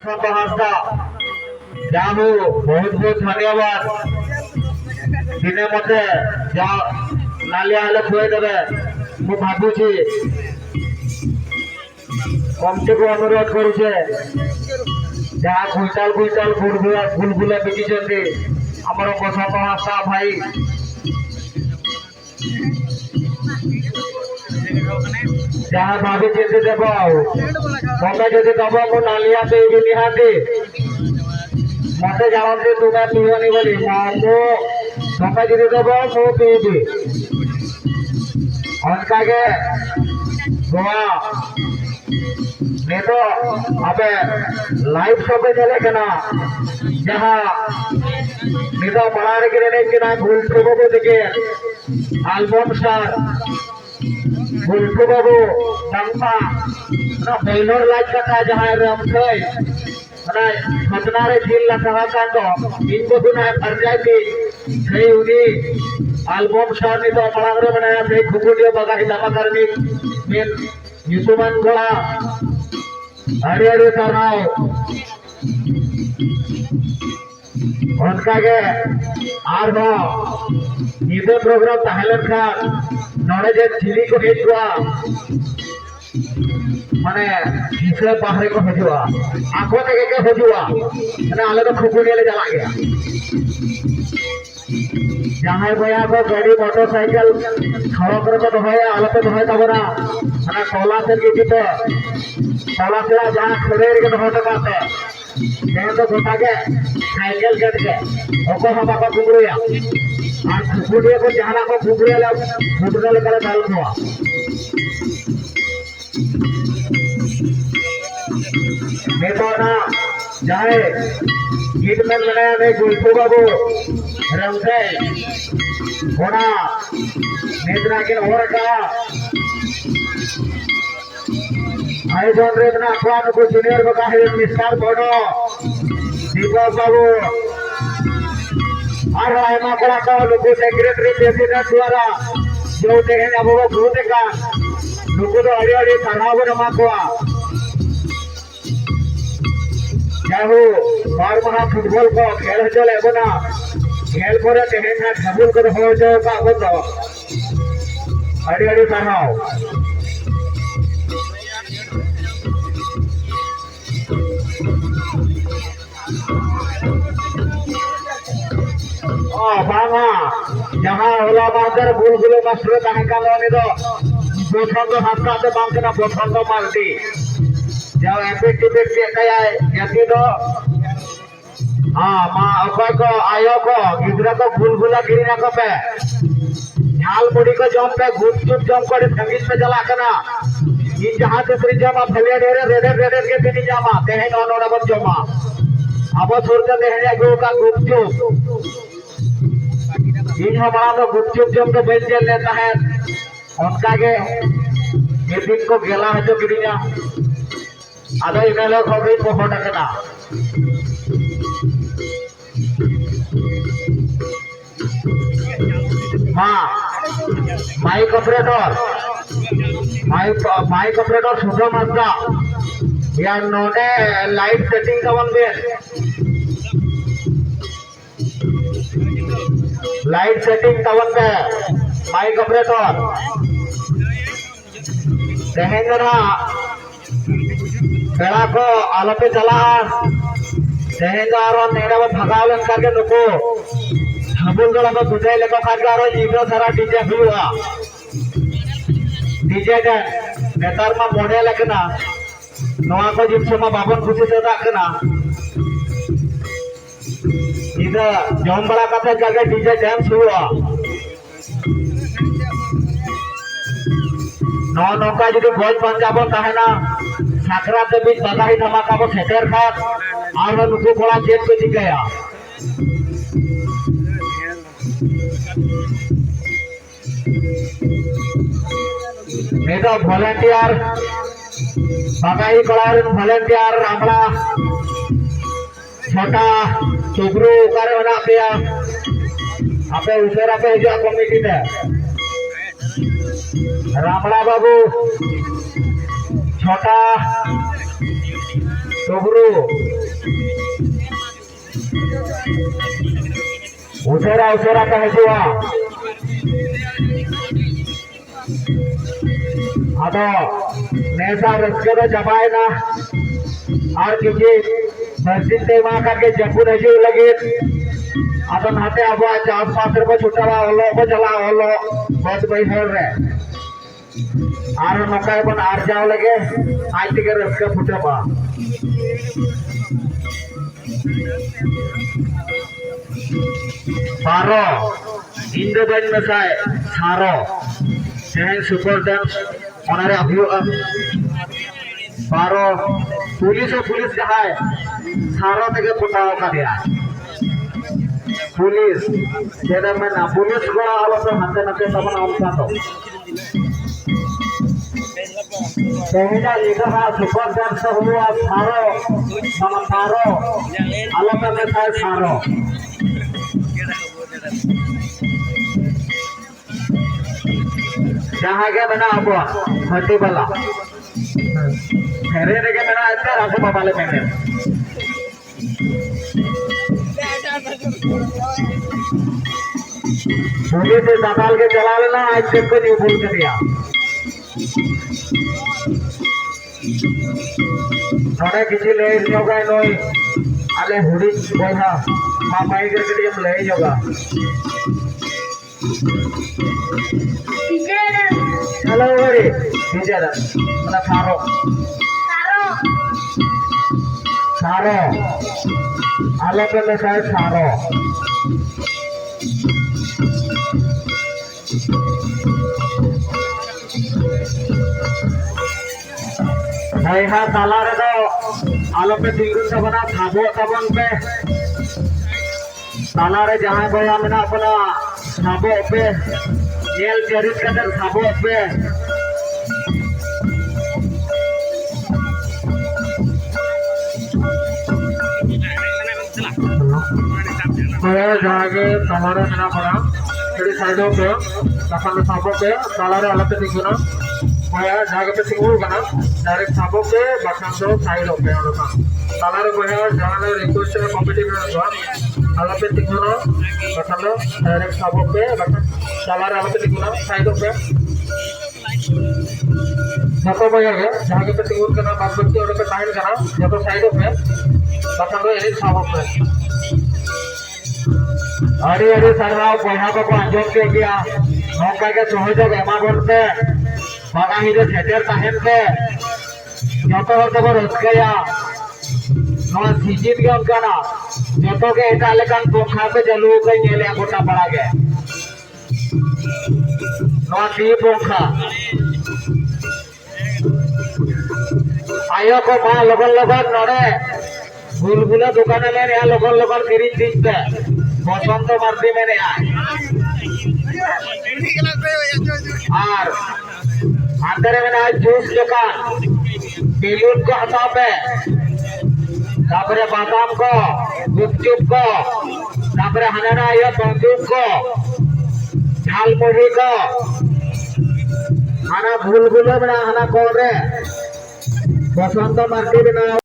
বসন্ত Hasda Yahoo বহুত বহুত ধন্যবাদ দিনে মতে যা নালিয়া হলে খুঁয়ে দেবে মু ভাবুছি কমিটিকে অনুরোধ করছে যাহা কুইন্টাল কুইন্টাল ফুলগুলা বিকিଛନ୍ତି আমার বসন্ত হাসদা ভাই ଯାହା ଭାବି ଚିନ୍ତି ଦେବ ଆଉ ତମେ ଯଦି ଦବ ମୁଁ ନାଲିଆ ପିଇବି ନିହାତି ମତେ ଜାଣନ୍ତି ତୁମେ ପିଇବନି ବୋଲି ମୁଁ ତମେ ଯଦି ଦେବ ମୁଁ ପିଇବି অনকাকে গোয়া নেতো আবে লাইভ শপে চলে কেনা যাহা নিতো পড়ার গিরে নেই কিনা ভুল প্রভু দিকে আলবম স্টার गुल्फू बाबू नंपा ना बेलोर लाइट कथा जहां रम थे ना छतनारे झील ला सहा कांडो इनको सुना है पंचायती सही उनी एल्बम स्टार ने तो पड़ांगरे बनाया थे खुकुडियो बगाही दमा करनी मेन युसुमन गोला अरे अरे सराव उनका के आर हो इधे प्रोग्राम ताहलन खान नड़े जे चिली को हेजुआ माने इसे बाहर को हेजुआ आंखों में के हेजुआ माने आले तो खुकुनी ले चला गया जहां भैया को गाड़ी मोटरसाइकिल खड़ा कर तो भैया आले तो भैया तबरा माने टोला से की तो टोला से जहां खड़े के तो होता बात है तो गोटा के साइकिल कट के ओको हम बाबा घुमरिया আর খুকুডিয়া को जहां को घुमरिया ले फुटबॉल करे डाल हुआ नेतो ना जाए गीत में बनाया ने गुल्फू बाबू रंगे घोड़ा नेत्रा के और का आए जोन रे ना अखवान को सीनियर को काहे विस्तार बड़ो दीपक बाबू और रायमा करा का लोगो सेक्रेटरी प्रेसिडेंट द्वारा जो देखे अब वो भूत का लोगो तो अड़ी अड़ी तनाव रमा को जाहु और महा फुटबॉल को खेल चले बना खेल करे देखे ना खबुल को हो जाओ का हो तो अड़ी अड़ी तनाव बांगा जहां होला बाजार बुलबुले मास्टर ताहे कालोनी दो बसंत हास्ता तो बांकना बसंत मालती जाओ एपिटिबिट के कया यति दो हां मा अखय को आयो को गिदरा को बुलबुला गिरिना को पे झाल मुड़ी को जम पे गुपचुप जम करे संगीत में चला कना इन जहां से फ्रिजमा फले रेडे के बिनी जामा तेहे नो नो जमा अब सुरते देहने गो का गुपचुप इन हमारा तो गुपचुप जम तो बेच लेता है उनका के ये दिन को गेला है जो गिरिया आधा इन्हें लोग हो गई बहुत टकना हाँ माइक ऑपरेटर सुधो मात्रा या नोने लाइट सेटिंग का वन बेर लाइट सेटिंग तवन पे माइक ऑपरेटर देहेंगना बेड़ा को आलपे चला देहेंगा और नेड़ा में भगावन करके नुको हबुल गला में बुझाई लेको खाकर और इधर सारा डीजे हुआ डीजे के नेतार में मोड़े लगना नवा को जिससे में बाबन खुशी से रखना इधर जम बड़ा कथे जगह डीजे डांस हुआ नौ नौका जो भोज पंजाब कहना साकरा के बीच बधाई धमाका वो सेटर खात और नुकु बड़ा जेब पे दिख गया ये तो वॉलंटियर बधाई कलार वॉलंटियर हमरा छोटा चुगरू करे बना पिया आपे उसेरा पे जो कमिटी में रामड़ा बाबू छोटा Sobru usera ka hijua ado nesa raske do jabai na ar kiji masjid te ma ka ke japun hiju lagi ado nate abo chas pasar ko chutawa holo ko jala holo bot bai hor re ar nokai bon ar jao lage ai tige raske futaba Paro Indo ban mesai Saro Seheng super dance onare abhiyo Paro pulis jahai Saro tege putao ka dia pulis jeda mena pulis ko alo to hante nate taban amsa to Sehingga jika super dance huwa Saro sama Paro alo ka mesai Saro जहाँ के बना अब हड्डी वाला खरे के बना अच्छा रास्ते बाबाले मैंने पुलिस से दबाल के चला लेना आज तक को नहीं भूल कर दिया नोड़े किसी ले जोगा नोई आले हुडी बोला मामाई करके दिया ले जोगा Hello, Ori. Teacher, mana Saro? Saro. Alat apa saya Saro? Saya salah itu. Alat pe tinggal sabana thabo sabon pe. Salah re jahan gaya mana apna thabo pe. Yel jarit kadar thabo pe. Saya jaga kamera mana pura. Jadi side pe, kapan thabo pe, salah re alat tinggal. Saya jaga pe tinggal kana. Direct thabo pe, bahkan do side pe orang. Salah re saya jangan request se competitive na. Alat tinggal, bahkan do direct thabo pe, bahkan salah re alat tinggal side pe. Jatuh bayar ya, jaga pe tinggal kana, bapak tu orang pe side kana, jatuh side pe, bahkan do ini thabo pe. अरे सरवा पढ़ा को अंजम के गया नौका के सहयोग एमा करते बागा ही जो सेटर ताहेन के जतो होते बो रस्कया नवा सीजित के उनका ना जतो के एटा लेकन पोखा पे जलू के नेले गोटा पड़ा गए नवा टी पोखा आयो को मां लगन नरे बुलबुला दुकान ले रे लगन किरिन दिखते बसंत मार्दी में आए और अंदर में आज जूस दुकान बेलून को हटा पे तापरे बादाम को गुपचुप को तापरे हनाना ये बंदूक को झाल मुड़ी को हना भूल भूले बना हना कौन रे बसंत मार्दी में